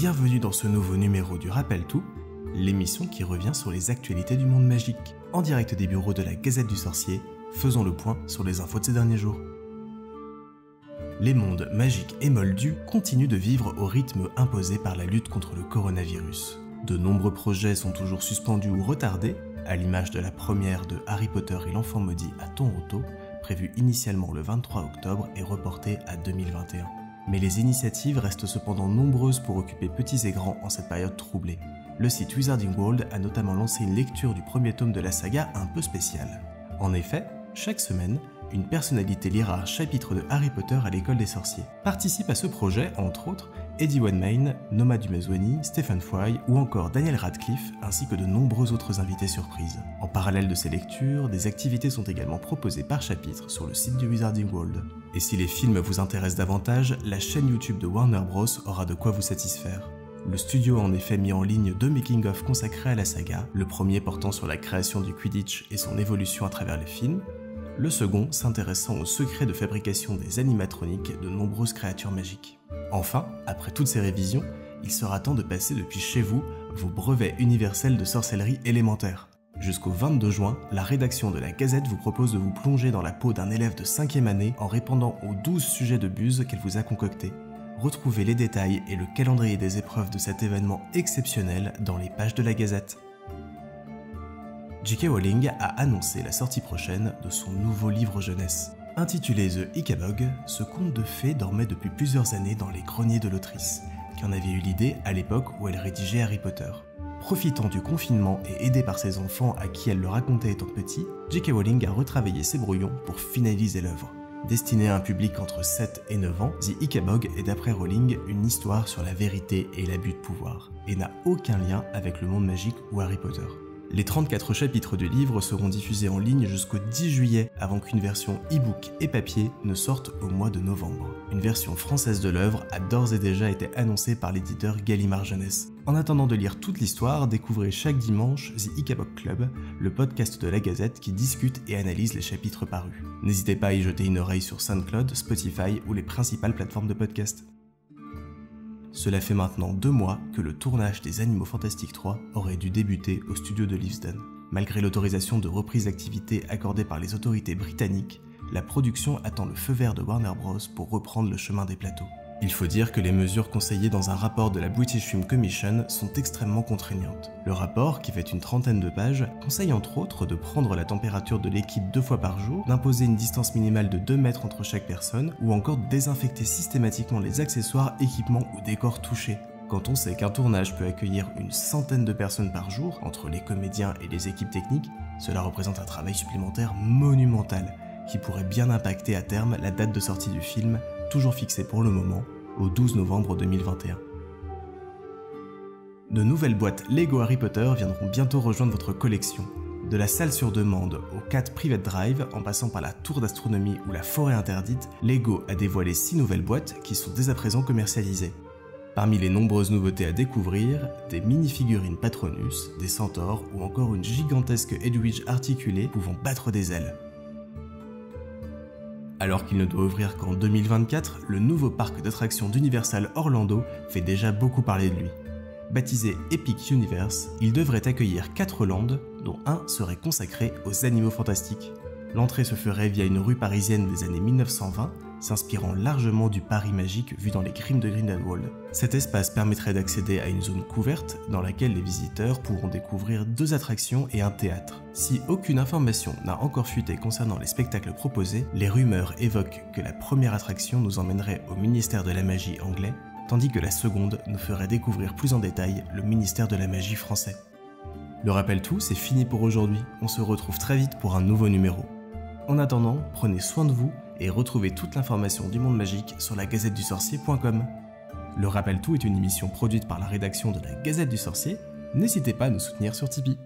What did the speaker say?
Bienvenue dans ce nouveau numéro du Rappel Tout, l'émission qui revient sur les actualités du monde magique. En direct des bureaux de la Gazette du Sorcier, faisons le point sur les infos de ces derniers jours. Les mondes magiques et moldus continuent de vivre au rythme imposé par la lutte contre le coronavirus. De nombreux projets sont toujours suspendus ou retardés, à l'image de la première de Harry Potter et l'Enfant Maudit à Toronto, prévue initialement le 23 octobre et reportée à 2021. Mais les initiatives restent cependant nombreuses pour occuper petits et grands en cette période troublée. Le site Wizarding World a notamment lancé une lecture du premier tome de la saga un peu spéciale. En effet, chaque semaine, une personnalité lira un chapitre de Harry Potter à l'école des sorciers. Participent à ce projet, entre autres, Eddie Redmayne, Noma Dumezweni, Stephen Fry ou encore Daniel Radcliffe, ainsi que de nombreux autres invités surprises. En parallèle de ces lectures, des activités sont également proposées par chapitre sur le site du Wizarding World. Et si les films vous intéressent davantage, la chaîne YouTube de Warner Bros aura de quoi vous satisfaire. Le studio a en effet mis en ligne 2 making-of consacrés à la saga, le premier portant sur la création du Quidditch et son évolution à travers les films, le second s'intéressant aux secrets de fabrication des animatroniques de nombreuses créatures magiques. Enfin, après toutes ces révisions, il sera temps de passer depuis chez vous vos brevets universels de sorcellerie élémentaire. Jusqu'au 22 juin, la rédaction de la Gazette vous propose de vous plonger dans la peau d'un élève de 5e année en répondant aux 12 sujets de buse qu'elle vous a concoctés. Retrouvez les détails et le calendrier des épreuves de cet événement exceptionnel dans les pages de la Gazette. J.K. Rowling a annoncé la sortie prochaine de son nouveau livre jeunesse. Intitulé The Ickabog, ce conte de fées dormait depuis plusieurs années dans les greniers de l'autrice, qui en avait eu l'idée à l'époque où elle rédigeait Harry Potter. Profitant du confinement et aidée par ses enfants à qui elle le racontait étant petit, J.K. Rowling a retravaillé ses brouillons pour finaliser l'œuvre. Destinée à un public entre 7 et 9 ans, The Ickabog est d'après Rowling une histoire sur la vérité et l'abus de pouvoir, et n'a aucun lien avec le monde magique ou Harry Potter. Les 34 chapitres du livre seront diffusés en ligne jusqu'au 10 juillet avant qu'une version e-book et papier ne sorte au mois de novembre. Une version française de l'œuvre a d'ores et déjà été annoncée par l'éditeur Gallimard Jeunesse. En attendant de lire toute l'histoire, découvrez chaque dimanche The Ickabog Club, le podcast de la Gazette qui discute et analyse les chapitres parus. N'hésitez pas à y jeter une oreille sur SoundCloud, Spotify ou les principales plateformes de podcast. Cela fait maintenant 2 mois que le tournage des Animaux Fantastiques 3 aurait dû débuter au studio de Leavesden. Malgré l'autorisation de reprise d'activité accordée par les autorités britanniques, la production attend le feu vert de Warner Bros pour reprendre le chemin des plateaux. Il faut dire que les mesures conseillées dans un rapport de la British Film Commission sont extrêmement contraignantes. Le rapport, qui fait une 30aine de pages, conseille entre autres de prendre la température de l'équipe 2 fois par jour, d'imposer une distance minimale de 2 mètres entre chaque personne, ou encore de désinfecter systématiquement les accessoires, équipements ou décors touchés. Quand on sait qu'un tournage peut accueillir une centaine de personnes par jour, entre les comédiens et les équipes techniques, cela représente un travail supplémentaire monumental, qui pourrait bien impacter à terme la date de sortie du film, toujours fixée pour le moment, au 12 novembre 2021. De nouvelles boîtes Lego Harry Potter viendront bientôt rejoindre votre collection. De la salle sur demande au 4 Private Drive, en passant par la tour d'astronomie ou la forêt interdite, Lego a dévoilé 6 nouvelles boîtes qui sont dès à présent commercialisées. Parmi les nombreuses nouveautés à découvrir, des mini-figurines Patronus, des centaures ou encore une gigantesque Edwidge articulée pouvant battre des ailes. Alors qu'il ne doit ouvrir qu'en 2024, le nouveau parc d'attractions d'Universal Orlando fait déjà beaucoup parler de lui. Baptisé Epic Universe, il devrait accueillir 4 landes, dont un serait consacré aux animaux fantastiques. L'entrée se ferait via une rue parisienne des années 1920, s'inspirant largement du Paris magique vu dans les Crimes de Grindelwald. Cet espace permettrait d'accéder à une zone couverte dans laquelle les visiteurs pourront découvrir 2 attractions et un théâtre. Si aucune information n'a encore fuité concernant les spectacles proposés, les rumeurs évoquent que la première attraction nous emmènerait au ministère de la magie anglais, tandis que la seconde nous ferait découvrir plus en détail le ministère de la magie français. Le Rappel Tout, c'est fini pour aujourd'hui, on se retrouve très vite pour un nouveau numéro. En attendant, prenez soin de vous et retrouvez toute l'information du monde magique sur la gazettedusorcier.com. Le Rappel Tout est une émission produite par la rédaction de la Gazette du Sorcier, n'hésitez pas à nous soutenir sur Tipeee.